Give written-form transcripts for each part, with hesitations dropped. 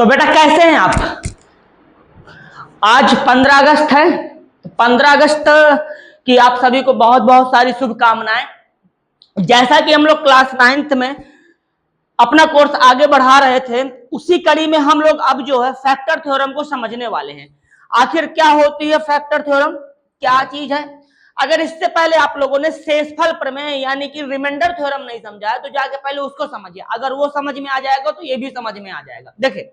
तो बेटा कैसे हैं आप? आज 15 अगस्त है। 15 अगस्त की आप सभी को बहुत बहुत सारी शुभकामनाएं। जैसा कि हम लोग क्लास 9th में अपना कोर्स आगे बढ़ा रहे थे, उसी कड़ी में हम लोग अब जो है फैक्टर थ्योरम को समझने वाले हैं। आखिर क्या होती है फैक्टर थ्योरम, क्या चीज है? अगर इससे पहले आप लोगों ने शेषफल प्रमेय यानी कि रिमाइंडर थ्योरम नहीं समझा है तो जाके पहले उसको समझिए। अगर वो समझ में आ जाएगा तो ये भी समझ में आ जाएगा। देखिए,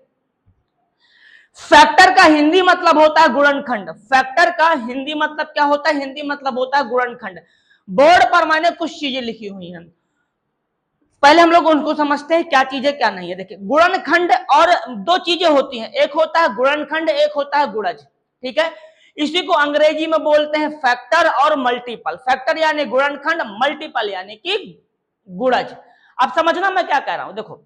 फैक्टर का हिंदी मतलब होता है गुणनखंड। फैक्टर का हिंदी मतलब क्या होता है? हिंदी मतलब होता है गुणनखंड। बोर्ड पर मैंने कुछ चीजें लिखी हुई हैं, पहले हम लोग उनको समझते हैं क्या चीजें क्या नहीं है। देखिए, गुणनखंड और दो चीजें होती हैं, एक होता है गुणनखंड, एक होता है गुणज। ठीक है, इसी को अंग्रेजी में बोलते हैं फैक्टर और मल्टीपल। फैक्टर यानी गुणनखंड, मल्टीपल यानी कि गुणज। अब समझना मैं क्या कह रहा हूं। देखो,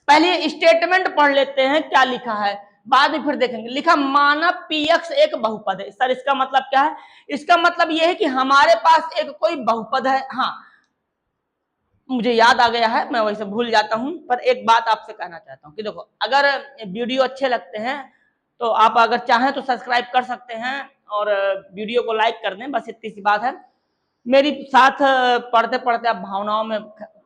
पहले स्टेटमेंट पढ़ लेते हैं क्या लिखा है, बाद में फिर देखेंगे। लिखा माना px एक बहुपद है। सर इसका मतलब क्या है? इसका मतलब यह है कि हमारे पास एक कोई बहुपद है। हाँ, मुझे याद आ गया है, मैं वैसे भूल जाता हूं, पर एक बात आपसे कहना चाहता हूं कि देखो, अगर वीडियो अच्छे लगते हैं तो आप अगर चाहें तो सब्सक्राइब कर सकते हैं और वीडियो को लाइक कर दें, बस इतनी सी बात है। मेरी साथ पढ़ते पढ़ते आप भावनाओं में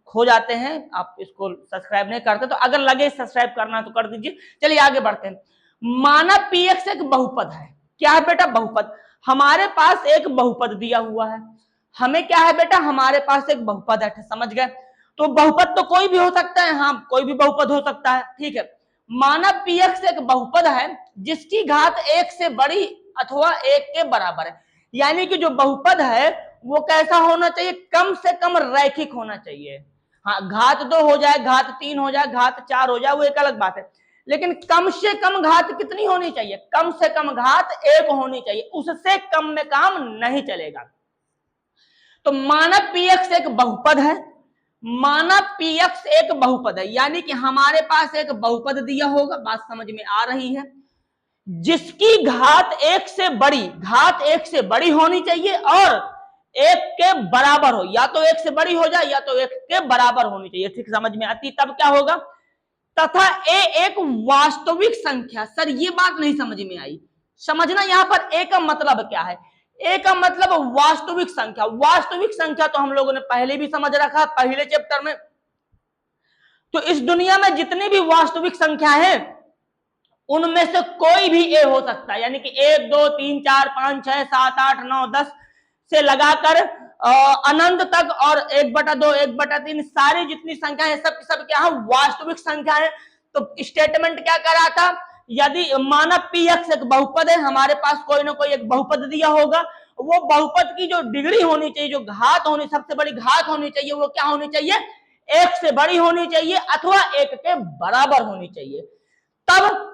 खो जाते हैं, आप इसको सब्सक्राइब नहीं करते, तो अगर लगे सब्सक्राइब करना तो कर दीजिए। चलिए आगे बढ़ते हैं। माना px एक बहुपद है। क्या है बेटा? बहुपद। हमारे पास एक बहुपद दिया हुआ है। हमें क्या है बेटा? हमारे पास एक बहुपद है। समझ गए? तो बहुपद तो कोई भी हो सकता है। हाँ, कोई भी बहुपद हो सकता है। ठीक है, माना px एक बहुपद है जिसकी घात एक से बड़ी अथवा एक के बराबर है। यानी कि जो बहुपद है वो कैसा होना चाहिए? कम से कम रैखिक होना चाहिए। हाँ, घात 2 हो जाए, घात 3 हो जाए, घात 4 हो जाए, वो एक अलग बात है, लेकिन कम से कम घात कितनी होनी चाहिए? कम से कम घात 1 होनी चाहिए, उससे कम में काम नहीं चलेगा। तो माना px एक बहुपद है। माना px एक बहुपद है यानी कि हमारे पास एक बहुपद दिया होगा, बात समझ में आ रही है, जिसकी घात 1 से बड़ी, घात 1 से बड़ी होनी चाहिए और 1 के बराबर हो। या तो 1 से बड़ी हो जाए या तो 1 के बराबर होनी चाहिए। ठीक समझ में आती? तब क्या होगा? तथा ए एक वास्तविक संख्या। सर ये बात नहीं समझ में आई। समझना यहां पर ए का मतलब क्या है। ए का मतलब वास्तविक संख्या। वास्तविक संख्या तो हम लोगों ने पहले भी समझ रखा पहले चैप्टर में। तो इस दुनिया में जितनी भी वास्तविक संख्या है उनमें से कोई भी ए हो सकता है, यानी कि 1 2 3 4 5 6 7 8 9 10 से लगाकर अनंत तक और 1/2 1/3 सारी जितनी संख्या है सब क्या है? वास्तविक संख्या है। तो स्टेटमेंट क्या कर रहा था? यदि माना px एक बहुपद है, हमारे पास कोई ना कोई एक बहुपद दिया होगा, वो बहुपद की जो डिग्री होनी चाहिए, जो घात होनी, सबसे बड़ी घात होनी चाहिए, वो क्या होनी चाहिए? 1 से बड़ी होनी चाहिए अथवा 1 के बराबर होनी चाहिए। तब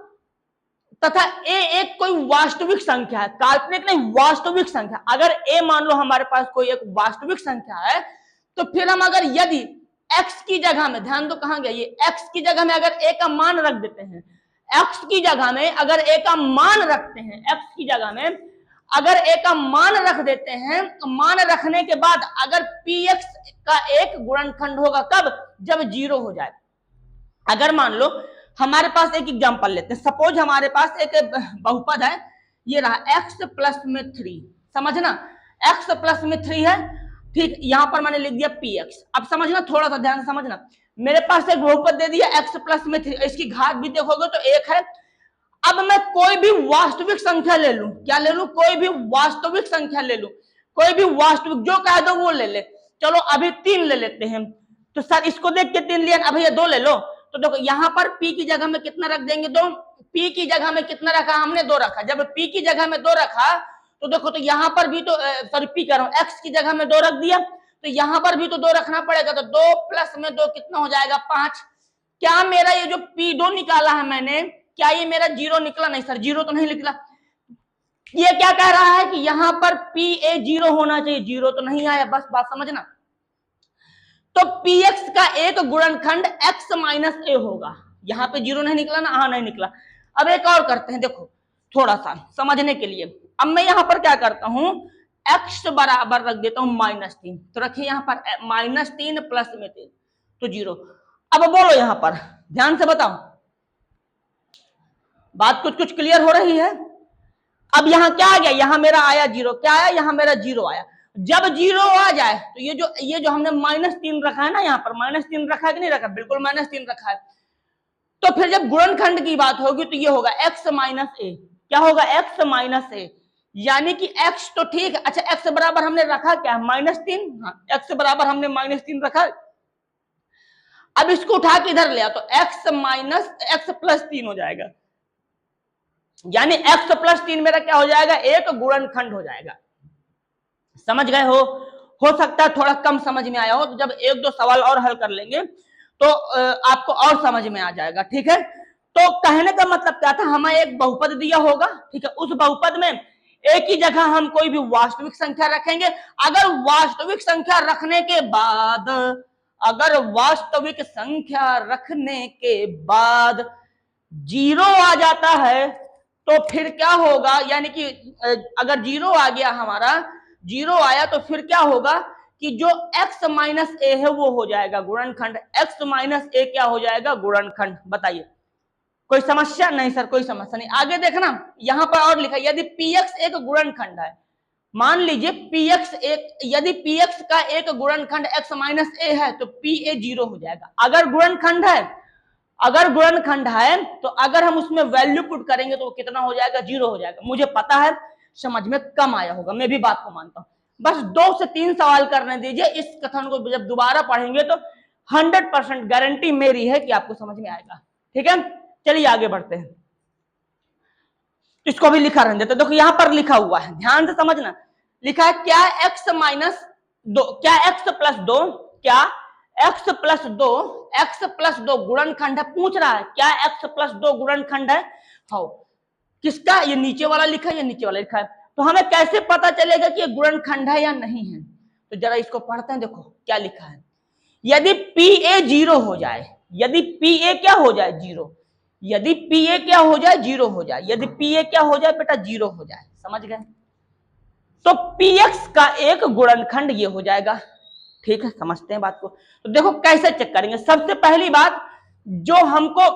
तथा ए एक कोई वास्तविक संख्या है, काल्पनिक नहीं, वास्तविक संख्या। अगर ए मान लो हमारे पास कोई एक वास्तविक संख्या है, तो फिर हम अगर यदि x की जगह में, ध्यान दो कहां गया ये, x की जगह में अगर a का मान रख देते हैं, x की जगह में अगर a का मान रखते हैं, x की जगह में अगर a का मान रख देते हैं, तो मान रखने के बाद अगर px का एक गुणनखंड होगा, कब? जब 0 हो जाए। अगर मान लो हमारे पास एक एग्जांपल लेते हैं, सपोज हमारे पास एक बहुपद है, ये रहा x प्लस में 3। समझना, x प्लस में 3 है। ठीक, यहां पर मैंने लिख दिया px। अब समझना, थोड़ा सा ध्यान से समझना, मेरे पास एक बहुपद दे दिया x प्लस में 3, इसकी घात भी देखोगे तो 1 है। अब मैं कोई भी वास्तविक संख्या ले लूं, क्या ले लूं? कोई भी वास्तविक संख्या ले लूं, कोई भी वास्तविक, जो कह दो वो ले ले। चलो अभी 3 ले लेते हैं, तो सर इसको देख के 3 लिया, अभी ये 2 ले लो। तो देखो यहां पर p की जगह में कितना रख देंगे? 2। p की जगह में कितना रखा हमने? 2 रखा। जब p की जगह में 2 रखा तो देखो, तो यहां पर भी तो सॉरी p कह रहा हूं, x की जगह में 2 रख दिया, तो यहां पर भी तो 2 रखना पड़ेगा। तो 2 प्लस में 2 कितना हो जाएगा? 5। क्या मेरा ये जो p2 निकाला है मैंने, क्या ये मेरा 0 निकला? नहीं सर, 0 तो नहीं निकला। ये क्या कह रहा है कि यहां पर pa 0 होना चाहिए, 0 तो नहीं आया। बस बात समझना। तो px का एक गुणनखंड x माइनस a होगा। यहां पे 0 नहीं निकला ना? हाँ, नहीं निकला। अब एक और करते हैं, देखो थोड़ा सा समझने के लिए। अब मैं यहां पर क्या करता हूं, x बराबर रख देता हूं -3। तो रखिए यहां पर -3 प्लस में 3 तो 0। अब बोलो यहां पर ध्यान से बताओ, बात कुछ कुछ क्लियर हो रही है। अब यहां क्या आ गया, यहां मेरा आया जीरो, क्या आया, यहां मेरा जीरो आया। जब जीरो आ जाए तो ये जो हमने -3 रखा है ना, यहां पर -3 रखा है कि नहीं रखा, बिल्कुल -3 रखा है। तो फिर जब गुणनखंड की बात होगी तो ये होगा x माइनस ए। क्या होगा, x माइनस ए, यानी कि x तो ठीक है। अच्छा, x बराबर हमने रखा क्या, -3। हाँ, x बराबर हमने -3 रखा। अब इसको उठा के इधर ले आ तो x माइनस x प्लस 3 हो जाएगा, यानी x प्लस 3 मेरा क्या हो जाएगा, एक गुणनखंड हो जाएगा। समझ गए हो सकता है थोड़ा कम समझ में आया हो, तो जब एक दो सवाल और हल कर लेंगे तो आपको और समझ में आ जाएगा। ठीक है, तो कहने का मतलब क्या था, हमें एक बहुपद दिया होगा, ठीक है, उस बहुपद में एक ही जगह हम कोई भी वास्तविक संख्या रखेंगे। अगर वास्तविक संख्या रखने के बाद, अगर वास्तविक संख्या रखने के बाद जीरो आ जाता है तो फिर क्या होगा, यानी कि अगर जीरो आ गया, हमारा जीरो आया, तो फिर क्या होगा कि जो x माइनस ए है वो हो जाएगा गुणनखंड। x माइनस ए क्या हो जाएगा, गुणनखंड। बताइए कोई समस्या नहीं सर, कोई समस्या नहीं। आगे देखना, यहां पर और लिखा, यदि px एक गुणनखंड है, मान लीजिए px एक, यदि px का एक गुणनखंड x माइनस ए है तो pa 0 हो जाएगा। अगर गुणनखंड है, अगर गुणनखंड है तो अगर हम उसमें वैल्यू पुट करेंगे तो कितना हो जाएगा, 0 हो जाएगा। मुझे पता है समझ में कम आया होगा, मैं भी बात को मानता हूं। बस 2 से 3 सवाल करने दीजिए, इस कथन को जब दोबारा पढ़ेंगे तो 100% गारंटी मेरी है कि आपको समझ में आएगा। ठीक है, चलिए आगे बढ़ते हैं। इसको भी लिखा रहने देते, देखो यहां पर लिखा हुआ है, ध्यान से समझना। लिखा है क्या x माइनस 2, क्या x प्लस 2, क्या x प्लस 2, x प्लस 2 गुणनखंड है। पूछ रहा है क्या x प्लस 2 गुणनखंड है। हाँ, किसका, ये नीचे वाला लिखा है, ये नीचे वाला लिखा है। तो हमें कैसे पता चलेगा कि ये गुणनखंड है या नहीं है, तो जरा इसको पढ़ते हैं। देखो क्या लिखा है, यदि pa 0 हो जाए, यदि pa क्या हो जाए, 0, यदि pa क्या हो जाए, 0 हो जाए, यदि pa क्या हो जाए बेटा, 0 हो जाए। समझ गए, तो px का एक गुणनखंड ये हो जाएगा। ठीक है, समझते हैं बात को। तो देखो कैसे चेक करेंगे। सबसे पहली बात, जो हमको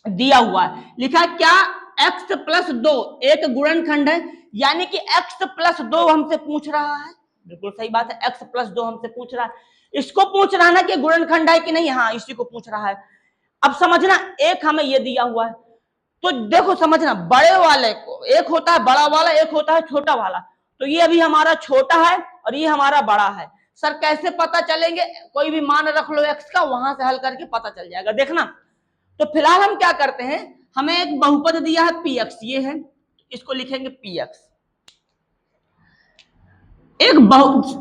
दिया हुआ है, लिखा है क्या x प्लस 2 एक गुणनखंड है, यानी कि x प्लस 2 हमसे पूछ रहा है। बिल्कुल सही बात है, x प्लस 2 हमसे पूछ रहा है। इसको पूछ रहा है ना कि गुणनखंड है कि नहीं, हाँ इसी को पूछ रहा है। अब समझना, एक हमें ये दिया हुआ है, तो देखो समझना, बड़े वाले को, एक होता है बड़ा वाला, एक होता है छोटा वाला। तो ये अभी हमारा छोटा है और ये हमारा बड़ा है। सर कैसे पता चलेंगे, कोई भी मान रख लो x का, वहां से हल करके पता चल जाएगा। देखना, तो फिलहाल हम क्या करते हैं, हमें एक बहुपद दिया है px, ये है, इसको लिखेंगे px। एक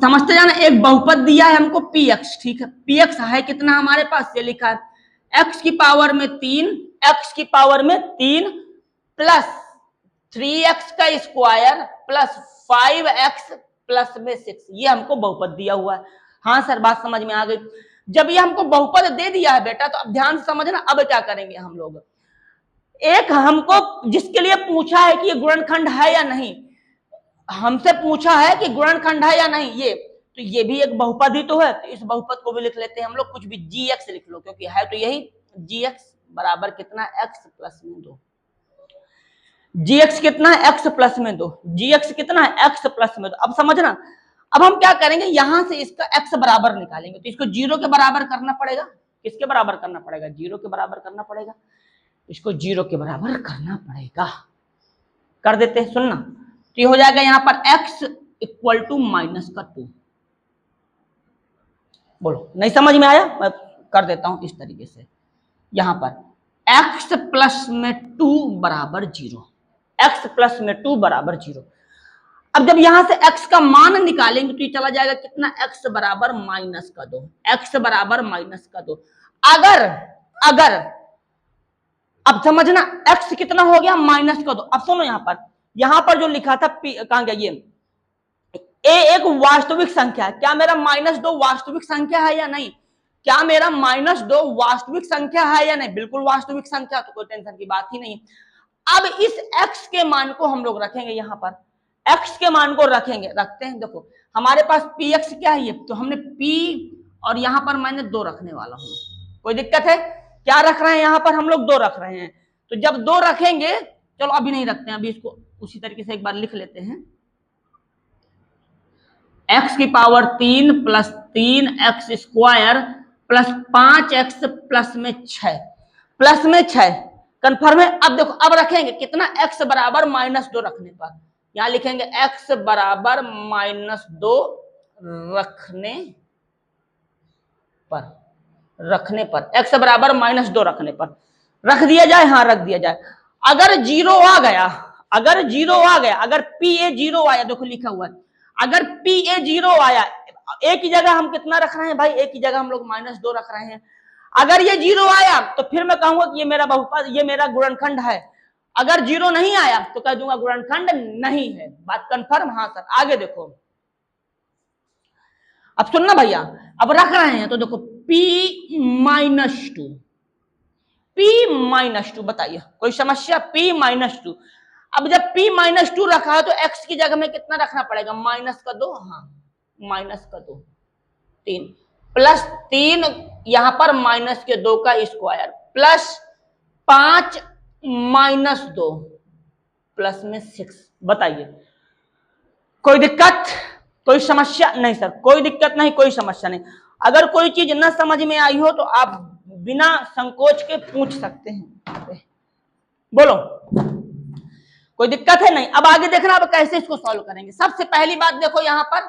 समझते जाना, एक बहुपद दिया है हमको px, ठीक है। px है कितना हमारे पास, ये लिखा है x की पावर में 3, x की पावर में 3 प्लस 3x का स्क्वायर प्लस 5x प्लस में 6, ये हमको बहुपद दिया हुआ है। हाँ सर, बात समझ में आ गई। जब ये हमको बहुपद दे दिया है बेटा, तो अब ध्यान से समझना, अब क्या करेंगे हम लोग। एक हमको जिसके लिए पूछा है कि ये गुणनखंड है या नहीं, हमसे पूछा है कि गुणनखंड है या नहीं, ये तो ये भी एक बहुपद ही तो है, तो इस बहुपद को भी लिख लेते हैं हम लोग, कुछ भी gx लिख लो, क्योंकि है तो यही। gx बराबर कितना, x प्लस में 2, gx कितना है, x प्लस में 2, gx कितना है, x प्लस में 2। अब समझना, अब हम क्या करेंगे, यहां से इसका x बराबर निकालेंगे, तो इसको 0 के बराबर करना पड़ेगा। किसके बराबर करना पड़ेगा, 0 के बराबर करना पड़ेगा, इसको 0 के बराबर करना पड़ेगा। कर देते हैं, सुनना, तो ये हो जाएगा यहां पर x इक्वल टू -2। बोलो नहीं समझ में आया, मैं कर देता हूं इस तरीके से। यहां पर x प्लस में 2 बराबर 0, x प्लस में 2 बराबर 0। अब जब यहां से x का मान निकालेंगे तो ये चला जाएगा कितना, x बराबर -2, x बराबर -2। अगर अगर अब समझना, x कितना हो गया, -2। अब सुनो, यहां पर जो लिखा था कहां गया, ये a एक वास्तविक संख्या है। क्या मेरा -2 वास्तविक संख्या है या नहीं, क्या मेरा -2 वास्तविक संख्या है या नहीं, बिल्कुल वास्तविक संख्या, तो कोई टेंशन की बात ही नहीं। अब इस x के मान को हम लोग रखेंगे, यहां पर x के मान को रखते हैं। देखो हमारे पास px क्या है, ये तो हमने p और यहां पर मैंने 2 रखने वाला हूं। कोई दिक्कत है, क्या रख रहे हैं, यहां पर हम लोग 2 रख रहे हैं। तो जब 2 रखेंगे, चलो अभी नहीं रखते हैं, अभी इसको उसी तरीके से एक बार लिख लेते हैं। x की power 3 plus 3x² plus 5x plus में 6 प्लस में 6 कंफर्म है। अब देखो अब रखेंगे कितना, x बराबर -2 रखने पर, यहां लिखेंगे x बराबर -2 रखने पर x बराबर -2 रखने पर रख दिया जाए। हाँ रख दिया जाए। अगर 0 आ गया, अगर 0 आ गया, अगर PA 0 आया, देखो लिखा हुआ है, अगर PA 0 आया, a की जगह हम कितना रख रहे हैं भाई, a की जगह हम लोग -2 रख रहे हैं। अगर ये 0 आया तो फिर मैं कहूंगा कि ये मेरा बहुपद, ये मेरा गुणनखंड है। अगर 0 नहीं आया तो कह दूंगा गुणनखंड नहीं है। बात कंफर्म? हाँ सर। आगे देखो, अब सुनना भैया, अब रख रहे हैं तो देखो P-2, P-2 बताइए कोई समस्या? P-2, अब जब P-2 रखा है तो x की जगह में कितना रखना पड़ेगा, -2, हाँ -2, 3 प्लस 3 यहां पर -2 का स्क्वायर प्लस 5 -2 प्लस में 6। बताइए कोई दिक्कत, कोई समस्या? नहीं सर कोई दिक्कत नहीं, कोई समस्या नहीं। अगर कोई चीज न समझ में आई हो तो आप बिना संकोच के पूछ सकते हैं, बोलो कोई दिक्कत है? नहीं। अब आगे देखना, अब कैसे इसको सॉल्व करेंगे। सबसे पहली बात देखो, यहां पर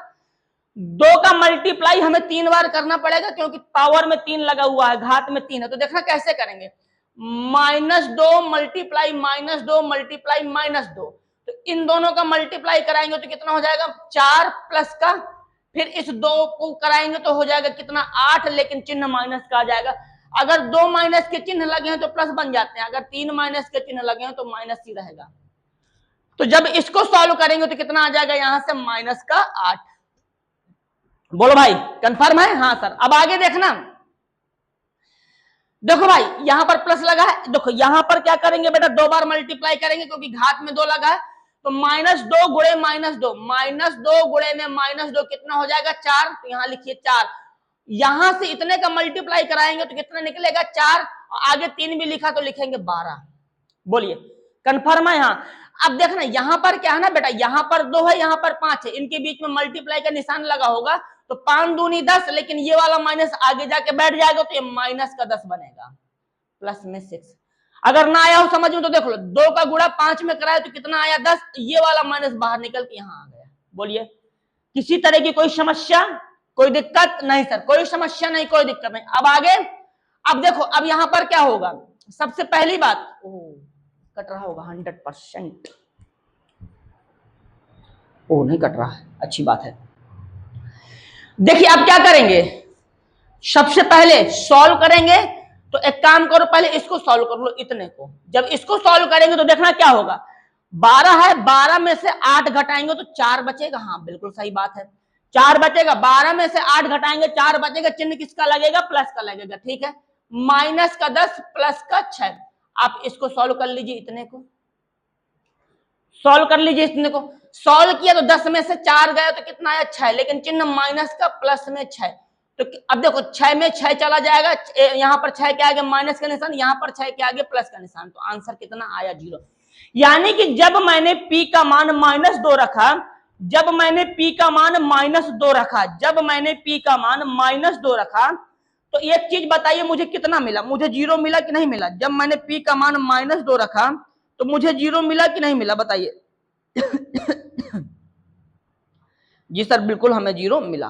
2 का मल्टीप्लाई हमें 3 बार करना पड़ेगा, क्योंकि पावर में 3 लगा हुआ है, घात में 3 है। तो देखना कैसे करेंगे, -2 मल्टीप्लाई -2 मल्टीप्लाई -2, तो इन दोनों का मल्टीप्लाई कराएंगे तो कितना हो जाएगा, 4 प्लस का, फिर इस 2 को कराएंगे तो हो जाएगा कितना, 8, लेकिन चिन्ह माइनस का आ जाएगा। अगर 2 माइनस के चिन्ह लगे हैं तो प्लस बन जाते हैं, अगर 3 माइनस के चिन्ह लगे हैं तो माइनस ही रहेगा। तो जब इसको सॉल्व करेंगे तो कितना आ जाएगा, यहां से -8। बोलो भाई कंफर्म है? हाँ सर। अब आगे देखना, देखो भाई यहां पर प्लस लगा है, देखो यहां पर क्या करेंगे बेटा, 2 बार मल्टीप्लाई करेंगे क्योंकि घात में 2 लगा है, तो -2 गुणे -2, -2 गुणे में -2 कितना हो जाएगा, 4। तो यहां लिखिए 4, यहां से इतने का मल्टीप्लाई कराएंगे तो कितना निकलेगा, 4, आगे 3 भी लिखा तो लिखेंगे 12। बोलिए कंफर्म है? हाँ। अब देखना यहां पर क्या है ना बेटा, यहां पर 2 है, यहां पर 5 है, इनके बीच में मल्टीप्लाई का निशान लगा होगा, तो 5 दूनी 10, लेकिन ये वाला माइनस आगे जाके बैठ जाएगा तो ये -10 बनेगा, प्लस में 6। अगर ना आया हो समझ में तो देख लो, 2 का गुणा 5 में कराया तो कितना आया, 10, ये वाला माइनस बाहर निकल के यहाँ आ गया। बोलिए किसी तरह की कोई समस्या, कोई दिक्कत? नहीं सर कोई समस्या नहीं, कोई दिक्कत नहीं। अब आगे, अब देखो अब यहां पर क्या होगा, सबसे पहली बात, कट रहा होगा 100%, नहीं कट रहा है, अच्छी बात है। देखिए अब क्या करेंगे, सबसे पहले सॉल्व करेंगे, तो एक काम करो, पहले इसको सॉल्व कर लो, इतने को। जब इसको सॉल्व करेंगे तो देखना क्या होगा, 12 है, 12 में से 8 घटाएंगे तो 4 बचेगा। हाँ बिल्कुल सही बात है, 4 बचेगा। 12 में से 8 घटाएंगे 4 बचेगा, चिन्ह किसका लगेगा, प्लस का लगेगा। ठीक है, -10 प्लस का 6। आप इसको सॉल्व कर लीजिए, इतने को सॉल्व कर लीजिए, इतने को सॉल्व किया तो 10 में से 4 गया तो कितना आया, 6, लेकिन चिन्ह माइनस का, प्लस में 6। तो अब देखो 6 में 6 चला जाएगा, यहां पर 6 के आगे माइनस का निशान, यहां पर 6 के आगे प्लस का निशान, तो आंसर कितना आया, 0। यानी कि जब मैंने P का मान -2 रखा, जब मैंने P का मान -2 रखा, जब मैंने P का मान -2 रखा, तो एक चीज बताइए मुझे कितना मिला, मुझे 0 मिला कि नहीं मिला? जब मैंने P का मान -2 रखा तो मुझे 0 मिला कि नहीं मिला, बताइए। जी सर बिल्कुल हमें 0 मिला।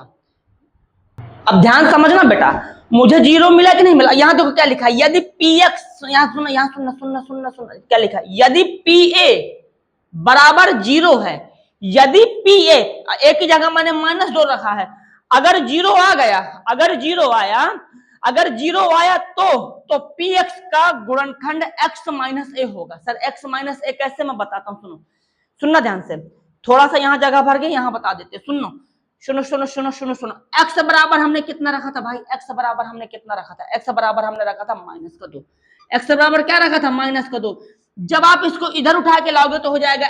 अब ध्यान समझना बेटा, मुझे 0 मिला कि नहीं मिला। यहां देखो क्या लिखा है, यदि px, यहां सुनना, यहां सुनना सुनना सुनना सुनना, क्या लिखा है, यदि pa बराबर 0 है, यदि pa, एक की जगह मैंने -2 रखा है, अगर 0 आ गया, अगर 0 आया, अगर 0 आया तो px का गुणनखंड x - a होगा। सर x - a कैसे, मैं बताता हूं, सुनो सुनना ध्यान से, थोड़ा सा यहां जगह भर गई, यहां बता देते, सुनो सुनो सुनो सुनो सुनो सुनो। x बराबर हमने कितना रखा था भाई, x बराबर हमने कितना रखा था, x बराबर हमने रखा था -2। x बराबर क्या रखा था, -2। जब आप इसको इधर उठा के लाओगे तो हो जाएगा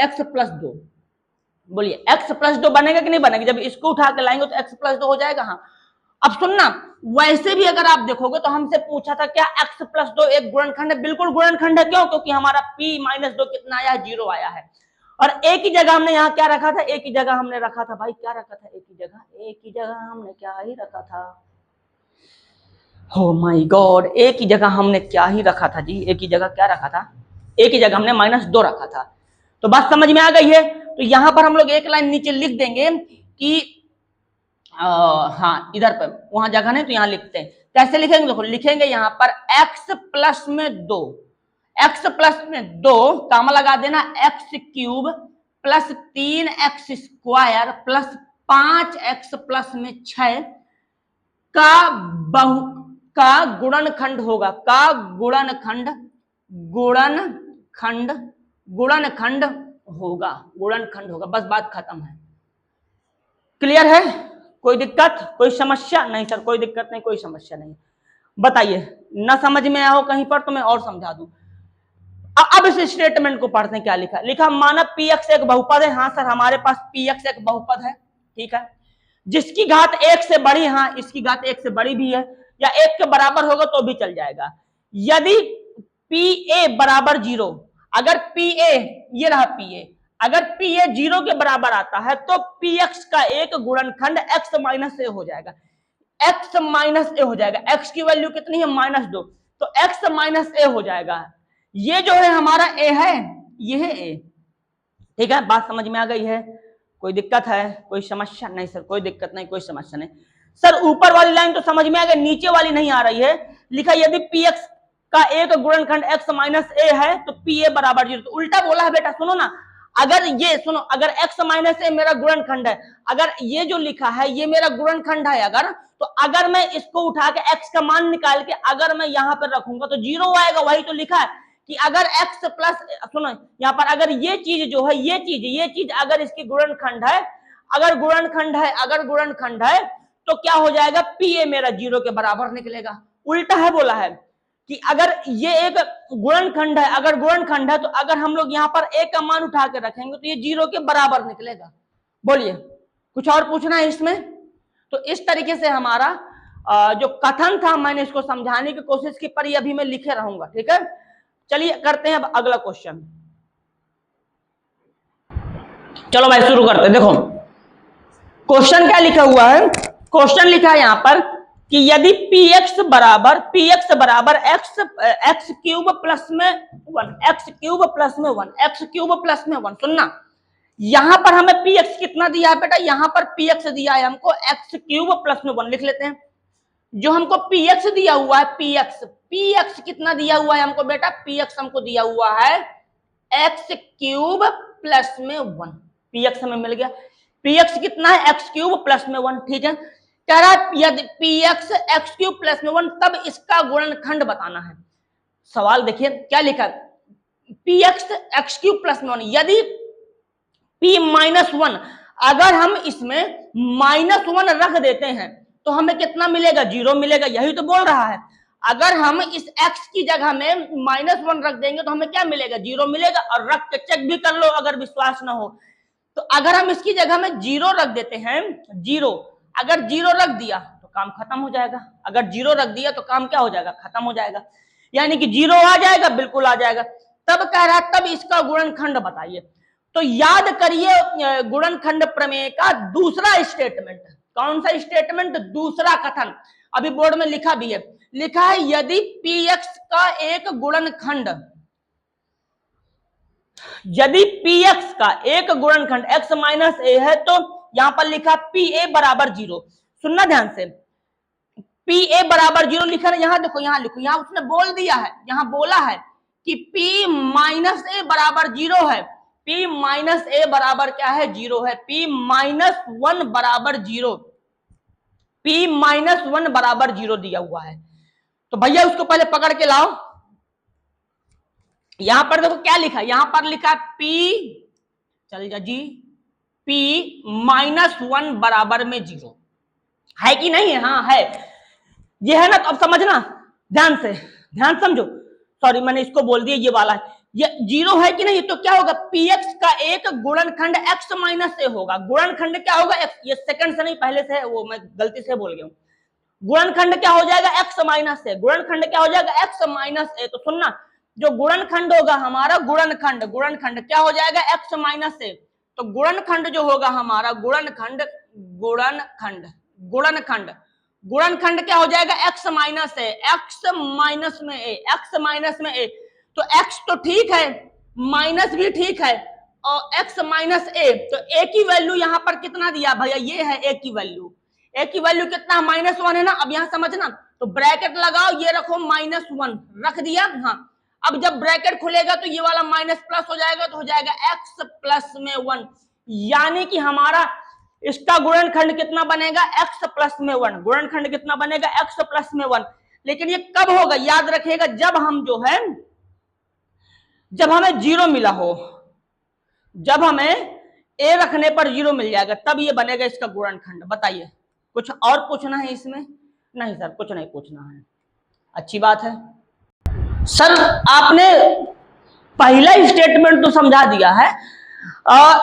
x प्लस 2। बोलिए x प्लस 2 बनेगा कि नहीं बनेगा, जब इसको उठा के लाएंगे तो x प्लस 2 हो जाएगा। हाँ, अब सुनना, वैसे भी अगर आप देखोगे तो हमसे पूछा था क्या x प्लस 2 एक गुणनखंड है? बिल्कुल गुणनखंड है। क्यों? क्योंकि हमारा p माइनस 2 कितना आया है? 0 आया है। और एक ही जगह हमने यहाँ क्या रखा था? एक ही जगह हमने रखा था भाई, क्या रखा था? एक ही जगह हमने क्या ही रखा था? हो माय गॉड, एक ही जगह हमने क्या ही रखा था जी? एक ही जगह क्या रखा था? एक ही जगह हमने -2 रखा था। तो बात समझ में आ गई है? तो यहां पर हम लोग एक लाइन नीचे लिख देंगे कि हाँ, इधर पर वहां जगह नहीं तो यहां लिखते हैं। कैसे लिखेंगे? देखो, लिखेंगे यहां पर x प्लस में 2, x प्लस में 2 कामा लगा देना, x cube plus 3x square plus 5x plus में 6 का बहु का गुणनखंड होगा। का गुणनखंड गुणनखंड गुणनखंड होगा। गुणनखंड होगा। बस बात खत्म है। क्लियर है? कोई दिक्कत, कोई समस्या नहीं? सर कोई दिक्कत नहीं, कोई समस्या नहीं। बताइए, ना समझ में आया हो कहीं पर तो मैं और समझा दूं। अब इस स्टेटमेंट को पढ़ते हैं। क्या लिखा? लिखा माना px एक बहुपद है। हाँ सर, हमारे पास px एक बहुपद है, ठीक है, जिसकी घात 1 से बड़ी, हाँ इसकी घात 1 से बड़ी भी है, या 1 के बराबर होगा तो भी चल जाएगा। यदि pa बराबर 0, अगर pa, ये रहा pa, अगर pa 0 के बराबर आता है तो px का एक गुणनखंड x माइनस ए हो जाएगा। x माइनस ए हो जाएगा। x की वैल्यू कितनी है? -2, तो x माइनस ए हो जाएगा। ये जो है हमारा a है, ये है a, ठीक है। बात समझ में आ गई है? कोई दिक्कत है? कोई समस्या नहीं? सर कोई दिक्कत नहीं, कोई समस्या नहीं। सर ऊपर वाली लाइन तो समझ में आ गई, नीचे वाली नहीं आ रही है। लिखा यदि px का एक गुणनखंड x माइनस ए है तो pa बराबर 0। तो उल्टा बोला है बेटा, सुनो ना। अगर ये सुनो, अगर x माइनस ए मेरा गुणनखंड है, अगर ये जो लिखा है ये मेरा गुणनखंड है, अगर तो अगर मैं इसको उठा के x का मान निकाल के अगर मैं यहां पर रखूंगा तो 0 आएगा। वही तो लिखा है कि अगर x प्लस, सुनो यहाँ पर, अगर ये चीज जो है, ये चीज अगर इसकी गुणनखंड है, अगर गुणनखंड है तो क्या हो जाएगा? pa मेरा 0 के बराबर निकलेगा। उल्टा है बोला है कि अगर ये एक गुणनखंड है, अगर गुणनखंड है तो अगर हम लोग यहाँ पर a का मान उठा के रखेंगे तो ये 0 के बराबर निकलेगा। बोलिए, कुछ और पूछना है इसमें? तो इस तरीके से हमारा जो कथन था, मैंने इसको समझाने की कोशिश की, पर ये अभी मैं लिखे रहूंगा, ठीक है। चलिए करते हैं अब अगला क्वेश्चन। चलो भाई शुरू करते हैं। देखो क्वेश्चन क्या लिखा हुआ है? क्वेश्चन लिखा है यहां पर कि यदि px बराबर x क्यूब प्लस में 1, x क्यूब प्लस में 1, x क्यूब प्लस में 1। सुनना, यहां पर हमें px कितना दिया है बेटा? यहां पर px दिया है हमको x क्यूब प्लस में 1। लिख लेते हैं जो हमको px दिया हुआ है। px कितना दिया हुआ है हमको बेटा? px हमको दिया हुआ है x क्यूब प्लस में 1। px हमें मिल गया। px कितना है? x क्यूब प्लस में 1, ठीक है। कह रहा है यदि px x क्यूब प्लस में 1 तब इसका गुणनखंड बताना है। सवाल देखिए क्या लिखा है, px x क्यूब प्लस में 1, यदि p माइनस 1, अगर हम इसमें -1 रख देते हैं तो हमें कितना मिलेगा? 0 मिलेगा। यही तो बोल रहा है। अगर हम इस x की जगह में -1 रख देंगे तो हमें क्या मिलेगा? 0 मिलेगा। और रख के चेक भी कर लो अगर विश्वास ना हो तो। अगर हम इसकी जगह में 0 रख देते हैं, 0, अगर 0 रख दिया तो काम खत्म हो जाएगा। अगर 0 रख दिया तो काम क्या हो जाएगा? खत्म हो जाएगा। यानी कि 0 आ जाएगा, बिल्कुल आ जाएगा। तब कह रहा है तब इसका गुणनखंड बताइए। तो याद करिए गुणनखंड प्रमेय का दूसरा स्टेटमेंट। कौन सा स्टेटमेंट? दूसरा कथन। अभी बोर्ड में लिखा भी है, लिखा है यदि px का एक गुणनखंड, यदि px का एक गुणनखंड x माइनस ए है तो यहां पर लिखा pa बराबर 0। सुनना ध्यान से, pa बराबर 0 लिखा है। यहां देखो, यहां लिखो, यहां उसने बोल दिया है, यहां बोला है कि p माइनस ए बराबर 0 है। p माइनस ए बराबर क्या है? 0 है। p माइनस 1 बराबर 0, p माइनस 1 बराबर 0 दिया हुआ है। तो भैया उसको पहले पकड़ के लाओ। यहां पर देखो क्या लिखा है, यहां पर लिखा p, चल जा जी, p -1 बराबर में 0 है कि नहीं है? हाँ है। ये है ना? तो अब समझना ध्यान से, ध्यान समझो। सॉरी मैंने इसको बोल दिया, ये वाला है। ये 0 है कि नहीं? तो क्या होगा? px का एक गुणनखंड x माइनस ए होगा। गुणनखंड क्या होगा? x। ये सेकंड से नहीं पहले से है, वो मैं गलती से बोल गया हूं। गुणनखंड क्या हो जाएगा x माइनस ए, गुणनखंड क्या हो जाएगा x माइनस ए। तो सुनना, जो गुणनखंड होगा हमारा, गुणनखंड गुणनखंड क्या हो जाएगा x माइनस ए। तो गुणनखंड जो होगा हमारा, गुणनखंड गुणनखंड गुणनखंड गुणनखंड क्या हो जाएगा x माइनस ए, x माइनस में ए, x माइनस में ए। तो x तो ठीक है, माइनस भी ठीक है, और x माइनस ए, तो a की वैल्यू यहां पर कितना दिया भैया, ये है a की वैल्यू। a की वैल्यू कितना, -1 है ना। अब यहां समझना, तो ब्रैकेट लगाओ, ये रखो -1 रख दिया। हाँ, अब जब ब्रैकेट खुलेगा तो ये वाला माइनस प्लस हो जाएगा, तो हो जाएगा x प्लस में 1, यानी कि हमारा इसका गुणनखंड कितना बनेगा, x प्लस में 1। गुणनखंड कितना बनेगा, x प्लस में 1। लेकिन ये कब होगा, याद रखिएगा, जब हम जो है, जब हमें 0 मिला हो, जब हमें a रखने पर 0 मिल जाएगा, तब ये बनेगा इसका गुणनखंड। बताइए, कुछ और पूछना है इसमें? नहीं सर, कुछ नहीं पूछना है। अच्छी बात है सर, आपने पहला स्टेटमेंट तो समझा दिया है,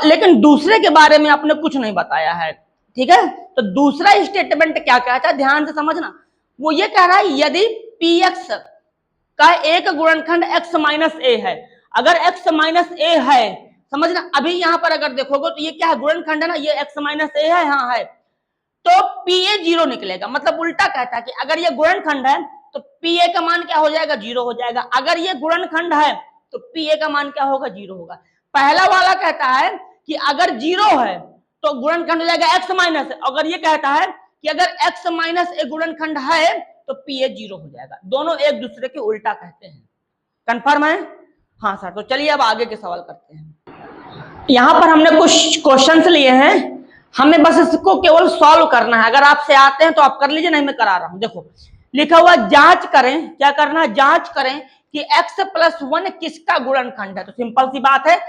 लेकिन दूसरे के बारे में आपने कुछ नहीं बताया है। ठीक है, तो दूसरा स्टेटमेंट क्या कहता है, ध्यान से समझना। वो ये कह रहा है, यदि px का एक गुणनखंड x माइनस ए है, अगर x माइनस ए है, समझना, अभी यहां पर अगर देखोगे तो ये क्या है, गुणनखंड है ना, ये x माइनस ए है, हाँ है, तो pa 0 निकलेगा। मतलब उल्टा कहता है कि अगर ये गुणनखंड है तो pa का मान क्या हो जाएगा, 0 हो जाएगा। अगर ये गुणनखंड है तो pa का मान क्या होगा, 0 होगा। पहला वाला कहता है कि अगर 0 है तो गुणनखंड हो जाएगा x माइनस, अगर ये कहता है कि अगर x माइनस ए गुणनखंड है तो pa 0 हो जाएगा। दोनों एक दूसरे के उल्टा कहते हैं। कंफर्म है? हाँ सर। तो चलिए अब आगे के सवाल करते हैं। यहां पर हमने कुछ क्वेश्चंस लिए हैं, हमें बस इसको केवल सॉल्व करना है। अगर आपसे आते हैं तो आप कर लीजिए, नहीं मैं करा रहा हूं। देखो लिखा हुआ, जांच करें, क्या करना है, जांच करें कि x प्लस 1 किसका गुणनखंड है। तो सिंपल सी बात है,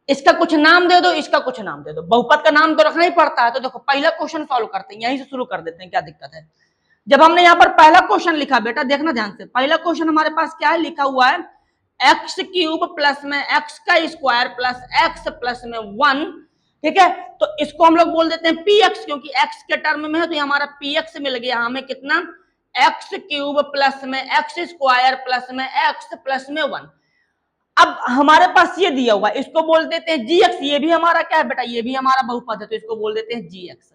इसका कुछ नाम दे दो, इसका कुछ नाम दे दो, बहुपद का नाम तो रखना ही पड़ता है। तो देखो पहला क्वेश्चन सॉल्व करते हैं, यहीं से शुरू कर देते हैं, क्या दिक्कत है। जब हमने यहाँ पर पहला क्वेश्चन लिखा, बेटा देखना ध्यान से, पहला क्वेश्चन हमारे पास क्या है, लिखा हुआ है एक्स क्यूब प्लस में एक्स का स्क्वायर प्लस एक्स प्लस में 1। ठीक है, तो इसको हम लोग बोल देते हैं पी एक्स, क्योंकि एक्स के टर्म में है, तो ये हमारा पी एक्स मिल गया हमें कितना, एक्स क्यूब प्लस में एक्स स्क्वायर प्लस में एक्स प्लस में 1। अब हमारे पास ये दिया हुआ, इसको बोल देते हैं जी एक्स। ये भी हमारा क्या है बेटा, ये भी हमारा बहुपद है, तो इसको बोल देते हैं जी एक्स।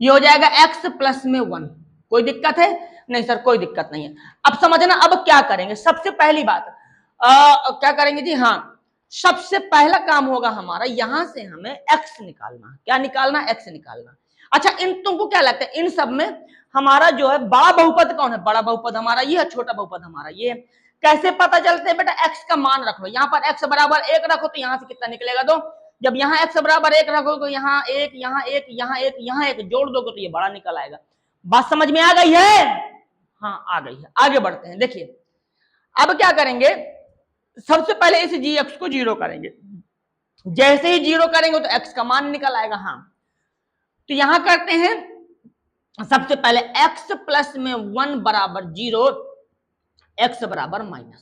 ये हो जाएगा x प्लस में 1। कोई दिक्कत है? नहीं सर, कोई दिक्कत नहीं है। अब समझना, अब क्या करेंगे, सबसे पहली बात क्या करेंगे जी, हाँ, सबसे पहला काम होगा हमारा, यहां से हमें x निकालना। क्या निकालना? x निकालना। अच्छा, इन तुमको क्या लगता है, इन सब में हमारा जो है बड़ा बहुपद कौन है? बड़ा बहुपद हमारा ये है, छोटा बहुपद हमारा ये है। कैसे पता चलते हैं बेटा, x का मान रख लो, यहाँ पर x बराबर 1 रखो, तो यहां से कितना निकलेगा 2। जब यहाँ x बराबर 1 रखोगे तो यहाँ 1, यहाँ 1, यहाँ 1, यहाँ 1 जोड़ दोगे तो ये बड़ा निकल आएगा। बात समझ में आ गई है? हाँ आ गई है। आगे बढ़ते हैं। देखिए अब क्या करेंगे, सबसे पहले इस gx को 0 करेंगे। जैसे ही 0 करेंगे तो x का मान निकल आएगा। हाँ, तो यहां करते हैं, सबसे पहले x प्लस में 1 बराबर 0, x बराबर -1।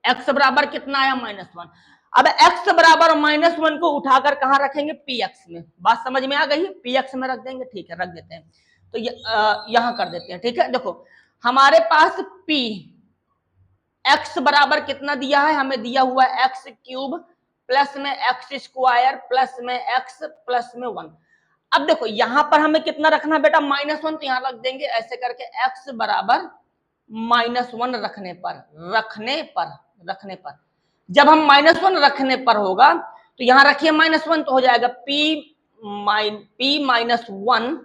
x बराबर कितना आया? -1। अब x बराबर -1 को उठाकर कहां रखेंगे? px में। बात समझ में आ गई है? px में रख देंगे। ठीक है, रख देते हैं। तो यहां कर देते हैं। ठीक है, देखो हमारे पास p x बराबर कितना दिया है, हमें दिया हुआ है एक्स क्यूब प्लस में एक्स स्क्वायर प्लस में एक्स प्लस में 1। अब देखो यहां पर हमें कितना रखना बेटा? -1, तो यहां रख देंगे ऐसे करके, x बराबर -1 रखने पर जब हम -1 रखने पर होगा तो यहां रखिए -1, तो हो जाएगा p -1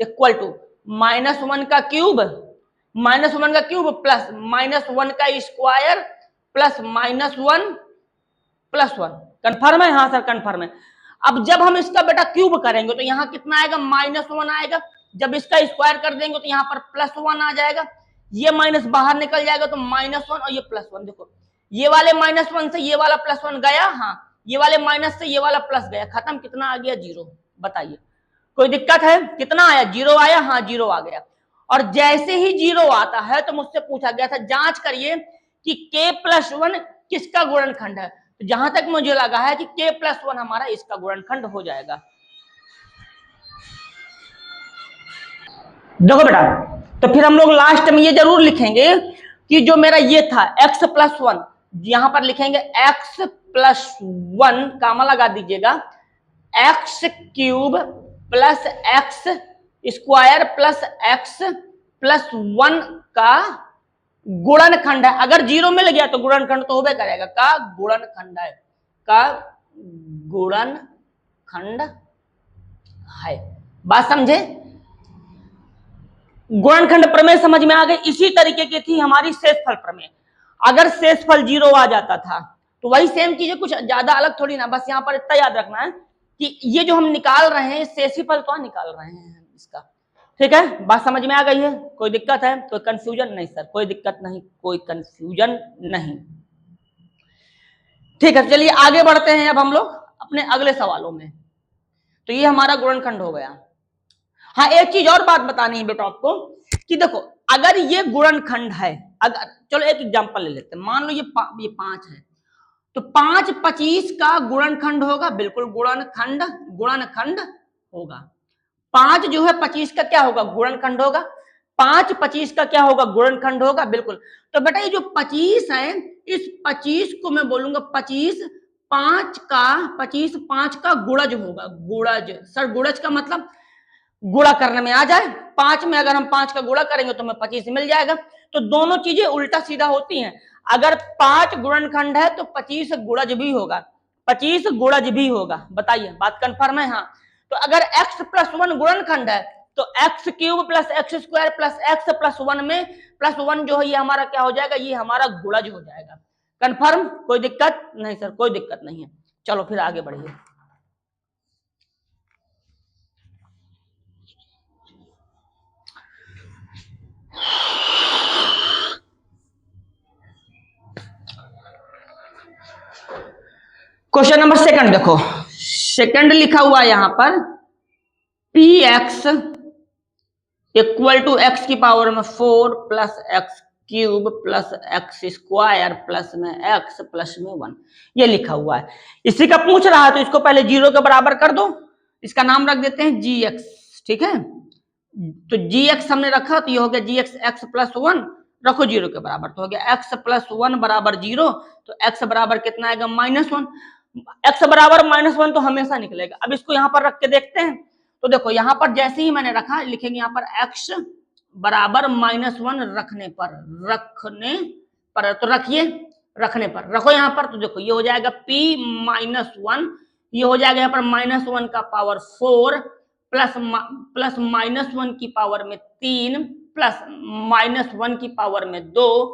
इक्वल टू -1 का क्यूब, -1 का क्यूब प्लस -1 का स्क्वायर प्लस -1 प्लस 1। कंफर्म है? हाँ सर कंफर्म है। अब जब हम इसका बेटा क्यूब करेंगे तो यहाँ कितना आएगा? -1 आएगा। जब इसका स्क्वायर कर देंगे तो यहाँ पर +1 आ जाएगा। ये माइनस बाहर निकल जाएगा तो -1 और ये +1। देखो ये वाले -1 से ये वाला +1 गया, हाँ, ये वाले माइनस से ये वाला प्लस गया, खत्म। कितना आ गया? 0। बताइए कोई दिक्कत है? कितना आया? 0 आया। हाँ 0 आ गया। और जैसे ही 0 आता है तो मुझसे पूछा गया था जांच करिए कि k+1 किसका गुणनखंड है। तो जहां तक मुझे लगा है कि k+1 हमारा इसका गुणनखंड हो जाएगा। देखो बेटा, तो फिर हम लोग लास्ट में ये जरूर लिखेंगे कि जो मेरा ये था x+1, यहां पर लिखेंगे x+1, कामा लगा दीजिएगा, x³ plus x square plus x+1 का गुणनखंड है। अगर 0 मिल गया तो गुणनखंड तो होबे करेगा, का गुणनखंड है, का गुणनखंड है। बात समझे? गुणनखंड प्रमेय समझ में आ गई। इसी तरीके की थी हमारी शेषफल प्रमेय। अगर शेषफल 0 आ जाता था तो वही सेम चीज है, कुछ ज्यादा अलग थोड़ी ना, बस यहाँ पर इतना याद रखना है कि ये जो हम निकाल रहे हैं शेषफल तो निकाल रहे हैं इसका। ठीक है, बात समझ में आ गई है? कोई दिक्कत है? कोई कंफ्यूजन? नहीं सर, कोई दिक्कत नहीं, कोई कंफ्यूजन नहीं। ठीक है, चलिए आगे बढ़ते हैं अब हम लोग अपने अगले सवालों में। तो ये हमारा गुणनखंड हो गया। हाँ, एक चीज और बात बतानी है बेटा आपको कि देखो, अगर ये गुणनखंड है, अगर चलो एक एग्जांपल ले लेते हैं, मान लो ये 5 है, तो 5 25 का गुणनखंड होगा, बिल्कुल गुणनखंड होगा। 5 जो है 25 का क्या होगा? गुणनखंड होगा। 5 25 का क्या होगा? गुणनखंड होगा, बिल्कुल। तो बेटा ये जो 25 है, इस 25 को मैं बोलूंगा 25 5 का गुणज होगा। गुणज सर, गुणज का मतलब गुणा करने में आ जाए। 5 में अगर हम 5 का गुणा करेंगे तो हमें 25 मिल जाएगा। तो दोनों चीजें उल्टा सीधा होती हैं। अगर 5 गुणनखंड है तो 25 गुणज भी होगा, 25 गुणज भी होगा। बताइए, बात कंफर्म है? हाँ। तो अगर x+1 गुणनखंड है तो x³ plus x² plus x+1 में +1 जो है ये हमारा क्या हो जाएगा? ये हमारा गुणज हो जाएगा। कंफर्म? कोई दिक्कत नहीं सर, कोई दिक्कत नहीं है। चलो फिर आगे बढ़िए। क्वेश्चन नंबर सेकंड देखो, सेकंड लिखा हुआ है यहां पर px इक्वल टू x की पावर में 4 plus x³ plus x² plus में x प्लस में 1, ये लिखा हुआ है। इसी का पूछ रहा है तो इसको पहले 0 के बराबर कर दो, इसका नाम रख देते हैं gx। ठीक है, तो gx हमने रखा तो ये हो गया gx x+1, रखो 0 के बराबर, तो हो गया x+1 बराबर 0। तो x बराबर कितना आएगा? -1। x बराबर -1 तो हमेशा निकलेगा। अब इसको यहां पर रख के देखते हैं। तो देखो यहां पर जैसे ही मैंने रखा, लिखेंगे यहां पर x बराबर -1 रखने पर तो रखिए, रखने पर रखो यहां पर। तो देखो ये हो जाएगा p-1, ये हो जाएगा यहाँ पर -1 का पावर 4 प्लस -1 की पावर में 3 प्लस -1 की पावर में 2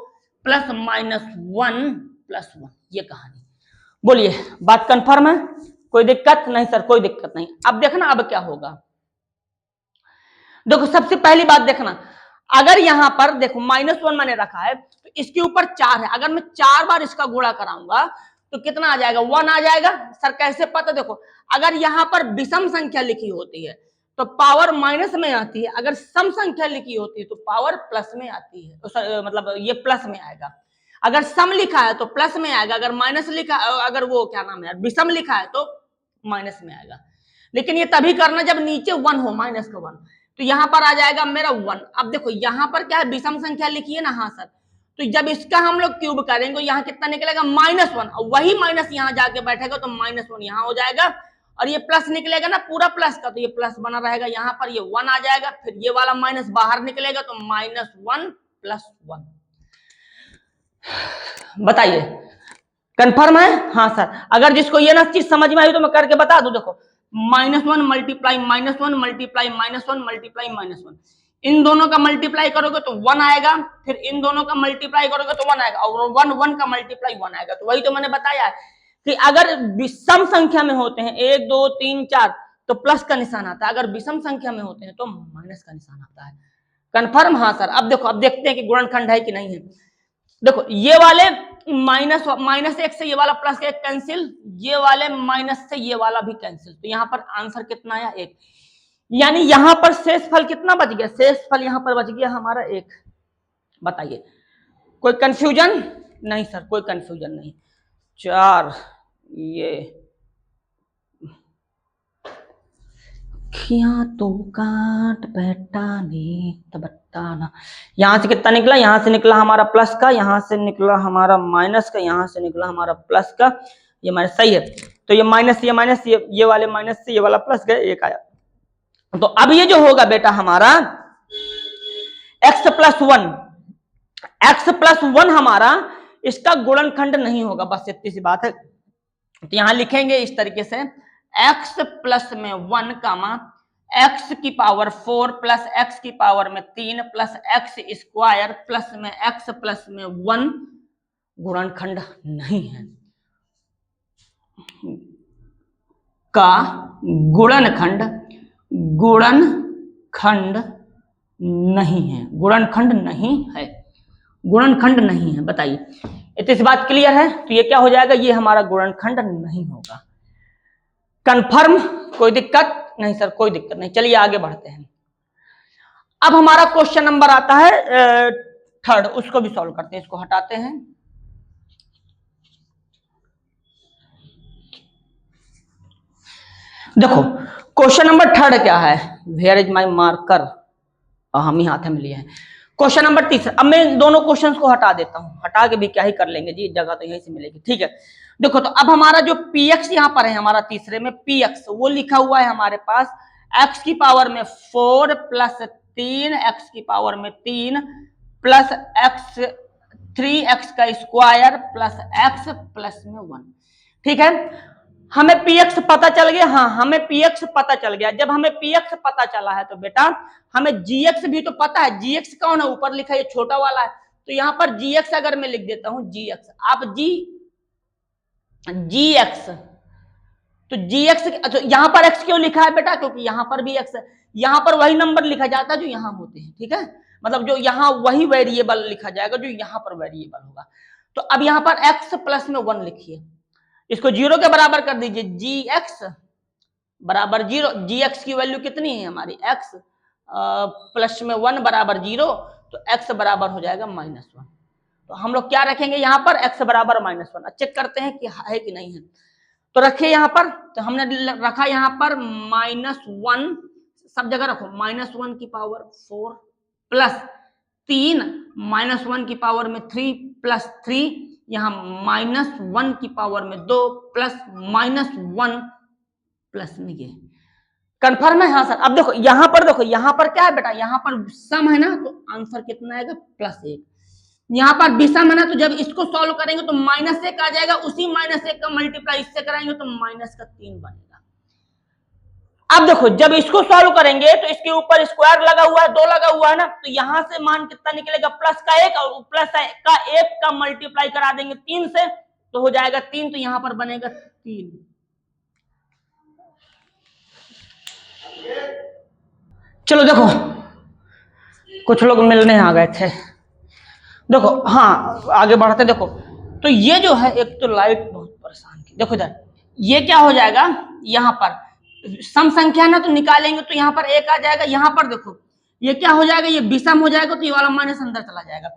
प्लस -1 ये कहानी। बोलिए, बात कंफर्म है? कोई दिक्कत नहीं सर, कोई दिक्कत नहीं। अब देखना अब क्या होगा। देखो सबसे पहली बात देखना, अगर यहां पर देखो -1 मैंने रखा है तो इसके ऊपर 4 है, अगर मैं 4 बार इसका गुणा कराऊंगा तो कितना आ जाएगा? 1 आ जाएगा। सर कैसे पता? देखो अगर यहां पर विषम संख्या लिखी होती है तो पावर माइनस में आती है, अगर सम संख्या लिखी होती है तो पावर प्लस में आती है, तो मतलब ये प्लस में आएगा। अगर सम लिखा है तो प्लस में आएगा, अगर माइनस लिखा, अगर वो क्या नाम है विषम लिखा है तो माइनस में आएगा। लेकिन ये तभी करना जब नीचे 1 हो, -1। तो यहां पर आ जाएगा मेरा 1। अब देखो यहां पर क्या है? विषम संख्या लिखी है ना? हाँ सर। तो जब इसका हम लोग क्यूब करेंगे यहाँ कितना निकलेगा? -1, और वही माइनस यहाँ जाके बैठेगा तो -1 यहाँ हो जाएगा, और ये प्लस निकलेगा ना पूरा प्लस का, तो ये प्लस बना रहेगा, यहाँ पर ये 1 आ जाएगा, फिर ये वाला माइनस बाहर निकलेगा तो -1 + 1। बताइए, कंफर्म है? हाँ सर। अगर जिसको ये ना चीज समझ में आई तो मैं करके बता दूं। देखो -1 मल्टीप्लाई -1 मल्टीप्लाई -1 मल्टीप्लाई -1, इन दोनों का मल्टीप्लाई करोगे तो 1 आएगा, फिर इन दोनों का मल्टीप्लाई करोगे तो 1 आएगा, और 1 का मल्टीप्लाई 1 आएगा। तो वही तो मैंने बताया कि अगर विषम संख्या में होते हैं 1 2 3 4 तो प्लस का निशान आता है, अगर विषम संख्या में होते हैं तो माइनस का निशान आता है। कंफर्म? हाँ सर। अब देखो, अब देखते हैं कि गुणनखंड है कि नहीं है। देखो ये वाले -1 से ये वाला प्लस 1 कैंसिल, ये वाले माइनस से ये वाला भी कैंसिल, तो यहाँ पर आंसर कितना आया? 1। यानी यहां पर शेषफल कितना बच गया? शेषफल यहां पर बच गया हमारा 1। बताइए, कोई कंफ्यूजन? नहीं सर, कोई कंफ्यूजन नहीं। 4 ये खिया तो काट बेटा ने तबट्टाना। यहां से कितना निकला, यहां से निकला हमारा प्लस का, यहां से निकला हमारा माइनस का, यहां से निकला हमारा प्लस का, ये माइनस सही है। तो ये माइनस ये वाले माइनस से ये वाला प्लस गए, एक आया। तो अब ये जो होगा बेटा हमारा x plus one, x plus one हमारा इसका गुणनखंड नहीं होगा, बस इतनी सी बात है। तो यहां लिखेंगे इस तरीके से x प्लस में वन कामा x की पावर 4 प्लस x की पावर में 3 प्लस x स्क्वायर प्लस में x प्लस में 1 गुणनखंड नहीं है, का गुणनखंड गुणनखंड नहीं है, गुणनखंड नहीं है, गुणनखंड नहीं है। बताइए, इतनी सी बात क्लियर है? तो ये क्या हो जाएगा, ये हमारा गुणनखंड नहीं होगा। कंफर्म? कोई दिक्कत नहीं सर, कोई दिक्कत नहीं। चलिए आगे बढ़ते हैं। अब हमारा क्वेश्चन नंबर आता है थर्ड, उसको भी सॉल्व करते हैं। इसको हटाते हैं। देखो क्वेश्चन नंबर थर्ड क्या है, वेयर इज माई मार्कर, हम ही हाथ में लिए हैं। क्वेश्चन नंबर तीसरा, अब मैं दोनों क्वेश्चंस को हटा देता हूं, हटा के भी क्या ही कर लेंगे जी, जगह तो यहीं से मिलेगी। ठीक है, देखो तो अब हमारा जो px यहां पर है, हमारा तीसरे में px वो लिखा हुआ है हमारे पास x की पावर में 4 प्लस 3 x की पावर में 3 प्लस x 3x का स्क्वायर प्लस x प्लस में 1। ठीक है, हमें px पता चल गया। हाँ, हमें px पता चल गया। जब हमें px पता चला है तो बेटा हमें gx भी तो पता है। gx कौन है, ऊपर लिखा है, ये छोटा वाला है। तो यहां पर gx अगर मैं लिख देता हूं gx, आप gx, तो gx, अच्छा यहां पर x क्यों लिखा है बेटा, क्योंकि यहां पर भी x है। यहां पर वही नंबर लिखा जाता है जो यहां होते हैं। ठीक है, मतलब जो यहां वही वेरिएबल लिखा जाएगा जो यहां पर वेरिएबल होगा। तो अब यहां पर x प्लस में 1 लिखिए, इसको 0 के बराबर कर दीजिए। gx बराबर 0, gx की वैल्यू कितनी है हमारी, x प्लस में 1 बराबर 0, तो x बराबर हो जाएगा -1। तो हम लोग क्या रखेंगे यहाँ पर, x बराबर -1। चेक करते हैं कि है कि नहीं है। तो रखिए यहाँ पर, तो हमने रखा यहाँ पर -1, सब जगह रखो, -1 की पावर 4 प्लस 3 -1 की पावर में 3 प्लस 3, यहाँ -1 की पावर में 2 प्लस -1 प्लस में ये कंफर्म है। हाँ सर, अब देखो यहां पर, देखो यहां पर क्या है बेटा, यहां पर सम है ना, तो आंसर कितना आएगा, +1। यहां पर विषम है ना, तो जब इसको सॉल्व करेंगे तो -1 आ जाएगा, उसी -1 का मल्टीप्लाई इससे कराएंगे तो -3 बनेगा। अब देखो जब इसको सॉल्व करेंगे तो इसके ऊपर स्क्वायर लगा हुआ है, 2 लगा हुआ है ना, तो यहां से मान कितना निकलेगा, +1, और प्लस का 1 का मल्टीप्लाई करा देंगे 3 से, तो हो जाएगा 3, तो यहां पर बनेगा 3। चलो देखो, कुछ लोग मिलने आ गए थे। देखो हाँ, आगे बढ़ते। देखो तो ये जो है, एक तो लाइट बहुत परेशान की। देखो इधर ये क्या हो जाएगा, यहाँ पर सम संख्या ना, तो निकालेंगे तो यहाँ पर 1 आ जाएगा। यहाँ पर देखो ये क्या हो जाएगा, ये विषम हो जाएगा, तो ये वाला माइनस अंदर चला जाएगा।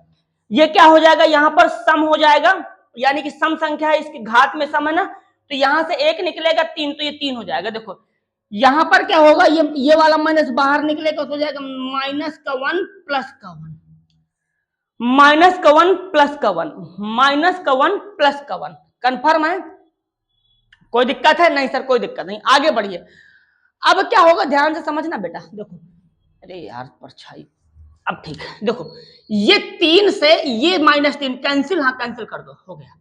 ये क्या हो जाएगा, यहाँ पर सम हो जाएगा, यानी कि सम संख्या है, इसकी घात में सम है ना, तो यहाँ से 1 निकलेगा 3, तो ये 3 हो जाएगा। देखो यहाँ पर क्या होगा, ये वाला माइनस बाहर निकलेगा, तो हो जाएगा -1 प्लस 1, -1 प्लस 1, -1 प्लस 1। कंफर्म है? कोई दिक्कत है? नहीं सर, कोई दिक्कत नहीं। आगे बढ़िए। अब क्या होगा, ध्यान से समझना बेटा। देखो, अरे यार परछाई, अब ठीक है। देखो ये 3 से ये -3 कैंसिल, हाँ कैंसिल कर दो, हो गया।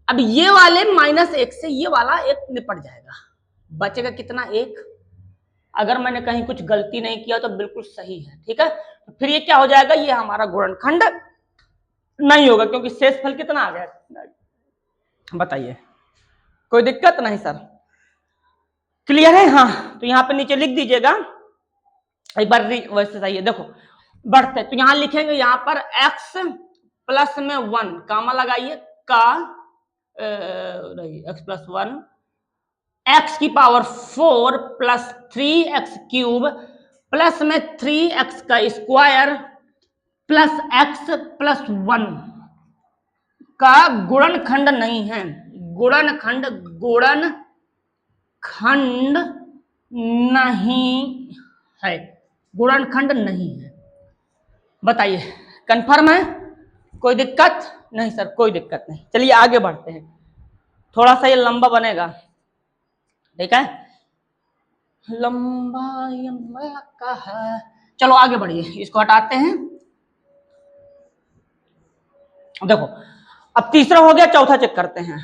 अब ये वाले -1 से ये वाला 1 निपट जाएगा, बचेगा कितना, 1। अगर मैंने कहीं कुछ गलती नहीं किया तो बिल्कुल सही है। ठीक है, तो फिर ये क्या हो जाएगा, ये हमारा गुणनखंड नहीं होगा, क्योंकि शेषफल कितना आ गया, बताइए। कोई दिक्कत नहीं सर, क्लियर है? हाँ, तो यहाँ पे नीचे लिख दीजिएगा एक बार, वैसे सही है। देखो बढ़ते, तो यहाँ लिखेंगे, यहाँ पर x प्लस में 1 कामा लगाइए, का x प्लस 1, x की power 4 plus 3x cube plus में 3x का स्क्वायर प्लस x प्लस 1 का गुणनखंड नहीं है। गुणनखंड नहीं है, गुणनखंड नहीं है। बताइए कंफर्म है? कोई दिक्कत नहीं सर, कोई दिक्कत नहीं। चलिए आगे बढ़ते हैं, थोड़ा सा ये लंबा बनेगा, ठीक है, लंबा लंबा का है। चलो आगे बढ़िए, इसको हटाते हैं। देखो अब तीसरा हो गया, चौथा चेक करते हैं।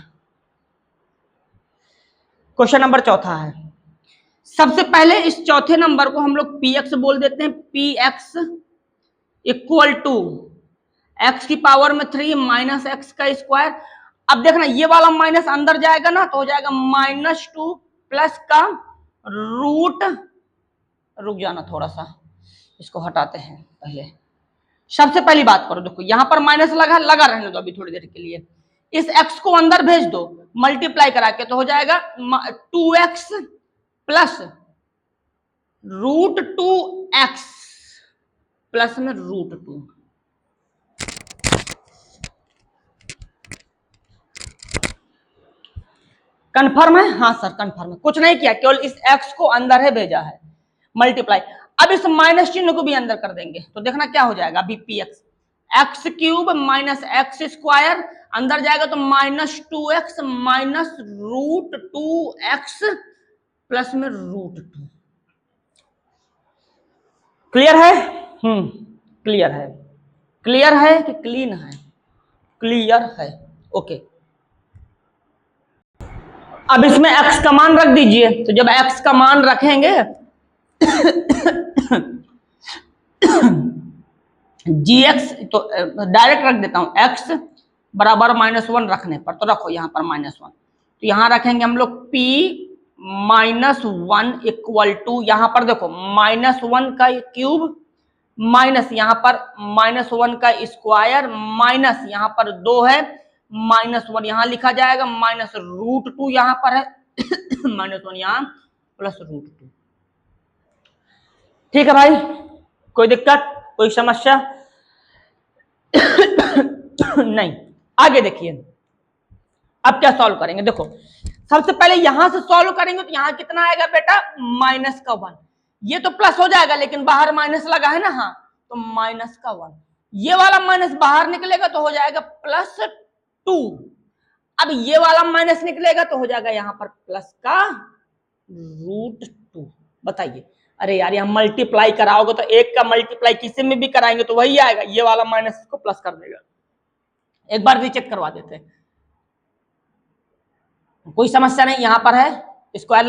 क्वेश्चन नंबर चौथा है। सबसे पहले इस चौथे नंबर को हम लोग पी एक्स बोल देते हैं। P x equal to x की पावर में 3 माइनस एक्स का स्क्वायर। अब देखना ये वाला माइनस अंदर जाएगा ना, तो हो जाएगा -2 प्लस का रूट, रुक जाना थोड़ा सा, इसको हटाते हैं पहले। सबसे पहली बात करो, देखो यहां पर माइनस लगा रहने दो अभी थोड़ी देर के लिए। इस x को अंदर भेज दो मल्टीप्लाई करा के, तो हो जाएगा 2x प्लस √2x प्लस में √2। कंफर्म है? हाँ सर कंफर्म है, कुछ नहीं किया, केवल इस x को अंदर है भेजा है मल्टीप्लाई। अब इस माइनस चिन्ह को भी अंदर कर देंगे, तो देखना क्या हो जाएगा। अभी P x x cube minus x square अंदर जाएगा तो -2x माइनस √2x प्लस में √2। क्लियर है? क्लियर है। क्लियर है कि क्लीन है? क्लियर है, ओके। अब इसमें x का मान रख दीजिए, तो जब x का मान रखेंगे gx, तो डायरेक्ट रख देता हूं, x बराबर -1 रखने पर, तो रखो यहां पर -1, तो यहां रखेंगे हम लोग p -1 इक्वल टू, यहां पर देखो -1 का क्यूब माइनस यहां पर -1 का स्क्वायर माइनस यहां पर 2 है, -1 यहां लिखा जाएगा, -√2 यहां पर है -1 यहां प्लस √2। ठीक है भाई, कोई दिक्कत, कोई समस्या नहीं। आगे देखिए, अब क्या सॉल्व करेंगे। देखो सबसे पहले यहां से सॉल्व करेंगे, तो यहां कितना आएगा बेटा, -1। ये तो प्लस हो जाएगा, लेकिन बाहर माइनस लगा है ना, हाँ, तो -1। ये वाला माइनस बाहर निकलेगा तो हो जाएगा +2। अब ये वाला माइनस निकलेगा तो हो जाएगा यहां पर प्लस का √2। बताइए, अरे यार यहां मल्टीप्लाई कराओगे तो एक का मल्टीप्लाई किसी में भी कराएंगे तो वही आएगा, ये वाला माइनस इसको प्लस कर देगा। एक बार रीचेक करवा देते हैं, कोई समस्या नहीं। यहां पर है स्क्वायर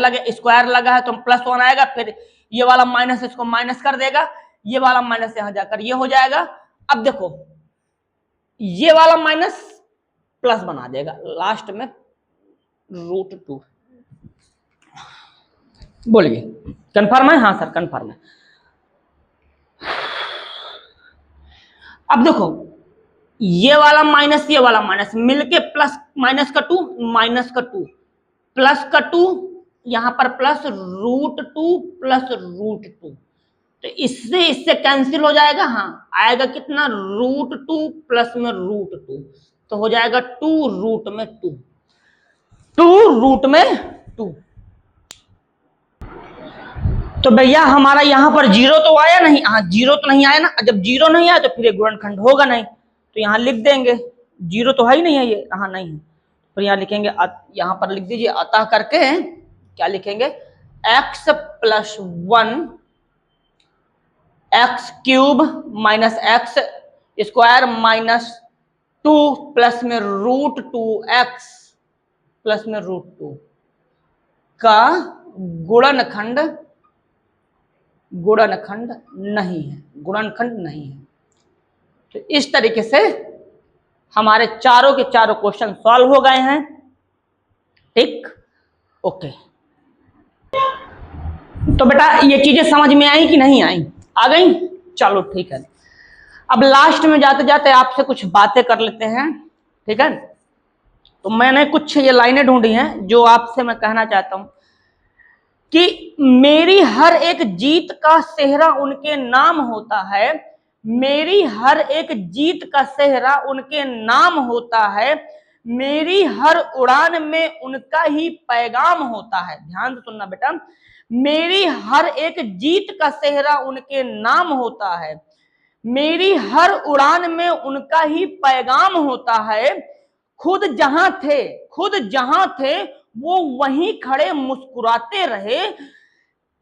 लगा है तो +1 आएगा, फिर ये वाला माइनस इसको माइनस कर देगा, ये वाला माइनस यहां जाकर ये हो जाएगा। अब देखो ये वाला माइनस प्लस बना देगा लास्ट में √2। बोलिए कंफर्म है? हाँ सर कंफर्म है। अब देखो ये वाला माइनस ये वाला माइनस मिलके प्लस -2 प्लस का 2 यहां पर प्लस √2 प्लस √2, तो इससे कैंसिल हो जाएगा। हाँ आएगा कितना, √2 प्लस में √2, तो हो जाएगा 2√2 2√2। तो भैया हमारा यहाँ पर 0 तो आया नहीं, हाँ 0 तो नहीं आया ना, जब 0 नहीं आया तो फिर एक गुणनखंड होगा नहीं, तो यहाँ लिख देंगे 0 तो है ही नहीं है ये, हाँ नहीं है, तो यहाँ लिखेंगे, यहाँ पर लिख दीजिए अतः करके क्या लिखेंगे, x + 1 x cube minus x square -2 plus में √2x प्लस में √2 का गुणनखंड नहीं है, गुणनखंड नहीं है। तो इस तरीके से हमारे चारों के चारों क्वेश्चन सॉल्व हो गए हैं। ठीक, ओके। तो बेटा ये चीजें समझ में आई कि नहीं आई? आ गई? चलो ठीक है। अब लास्ट में जाते जाते आपसे कुछ बातें कर लेते हैं, ठीक है। तो मैंने कुछ ये लाइनें ढूंढी हैं जो आपसे मैं कहना चाहता हूं कि मेरी हर एक जीत का सेहरा उनके नाम होता है, मेरी हर एक जीत का सेहरा उनके नाम होता है, मेरी हर उड़ान में उनका ही पैगाम होता है। ध्यान से सुनना बेटा, मेरी हर एक जीत का सेहरा उनके नाम होता है, मेरी हर उड़ान में उनका ही पैगाम होता है। खुद जहां थे वो वहीं खड़े मुस्कुराते रहे,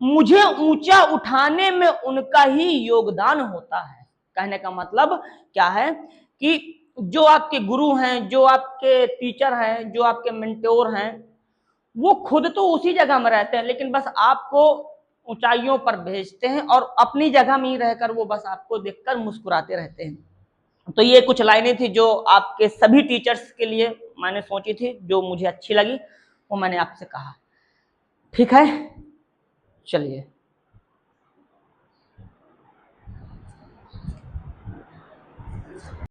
मुझे ऊंचा उठाने में उनका ही योगदान होता है। कहने का मतलब क्या है कि जो आपके गुरु हैं, जो आपके टीचर हैं, जो आपके मेंटोर हैं, वो खुद तो उसी जगह में रहते हैं, लेकिन बस आपको ऊंचाइयों पर भेजते हैं और अपनी जगह में ही रहकर वो बस आपको देखकर मुस्कुराते रहते हैं। तो ये कुछ लाइनें थी जो आपके सभी टीचर्स के लिए मैंने सोची थी, जो मुझे अच्छी लगी, वो मैंने आपसे कहा। ठीक है, चलिए।